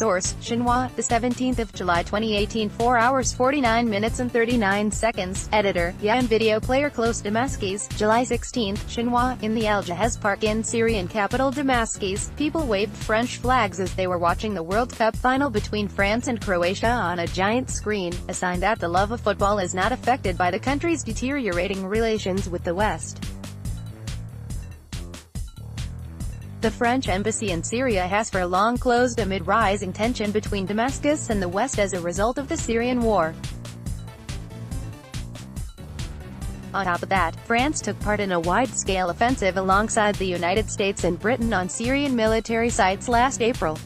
Source: Xinhua, the 17th of July 2018, 4 hours 49 minutes and 39 seconds. Editor: and video. PlayerClose DAMASCUS, July 16, Xinhua, in the al-Jahez park in Syrian capital Damascus, people waved French flags as they were watching the World Cup final between France and Croatia on a giant screen, a sign that the love of football is not affected by the country's deteriorating relations with the West. The French embassy in Syria has for long closed amid rising tension between Damascus and the West as a result of the Syrian war. On top of that, France took part in a wide-scale offensive alongside the United States and Britain on Syrian military sites last April.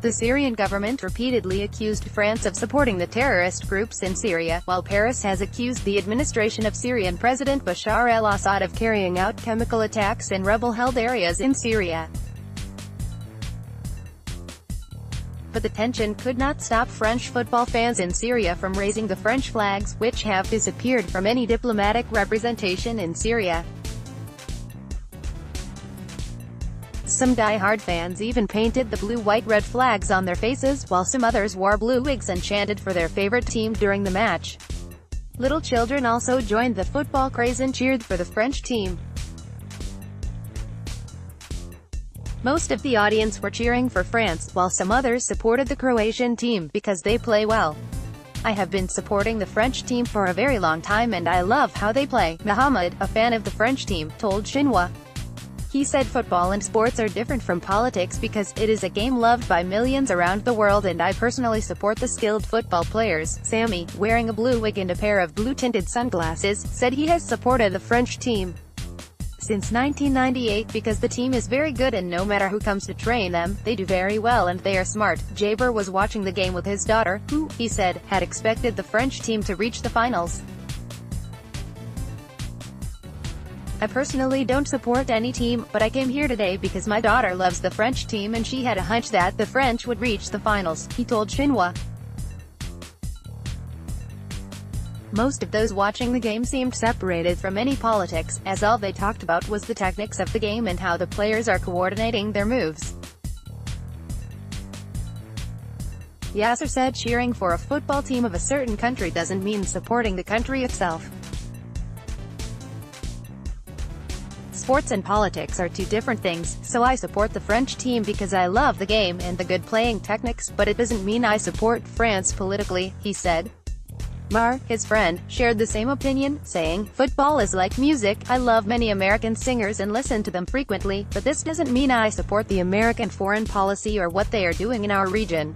The Syrian government repeatedly accused France of supporting the terrorist groups in Syria, while Paris has accused the administration of Syrian President Bashar al-Assad of carrying out chemical attacks in rebel-held areas in Syria. But the tension could not stop French football fans in Syria from raising the French flags, which have disappeared from any diplomatic representation in Syria. Some die-hard fans even painted the blue-white-red flags on their faces, while some others wore blue wigs and chanted for their favorite team during the match. Little children also joined the football craze and cheered for the French team. Most of the audience were cheering for France, while some others supported the Croatian team, because they play well. I have been supporting the French team for a very long time and I love how they play, Mohamed, a fan of the French team, told Xinhua. He said football and sports are different from politics because it is a game loved by millions around the world and I personally support the skilled football players. Sammy, wearing a blue wig and a pair of blue-tinted sunglasses, said he has supported the French team since 1998 because the team is very good and no matter who comes to train them, they do very well and they are smart. Jaber was watching the game with his daughter, who, he said, had expected the French team to reach the finals. I personally don't support any team, but I came here today because my daughter loves the French team and she had a hunch that the French would reach the finals, he told Xinhua. Most of those watching the game seemed separated from any politics, as all they talked about was the techniques of the game and how the players are coordinating their moves. Yasser said cheering for a football team of a certain country doesn't mean supporting the country itself. Sports and politics are two different things, so I support the French team because I love the game and the good playing techniques, but it doesn't mean I support France politically, he said. Mar, his friend, shared the same opinion, saying, "Football is like music, I love many American singers and listen to them frequently, but this doesn't mean I support the American foreign policy or what they are doing in our region.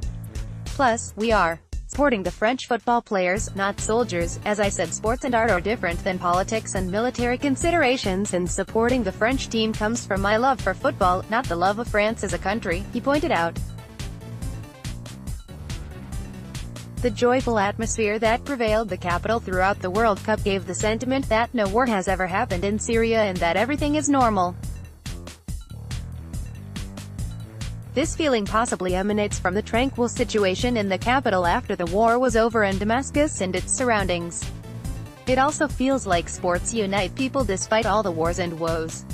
Plus, we are supporting the French football players, not soldiers. As I said, sports and art are different than politics and military considerations, and supporting the French team comes from my love for football, not the love of France as a country," he pointed out. The joyful atmosphere that prevailed the capital throughout the World Cup gave the sentiment that no war has ever happened in Syria and that everything is normal. This feeling possibly emanates from the tranquil situation in the capital after the war was over in Damascus and its surroundings. It also feels like sports unite people despite all the wars and woes.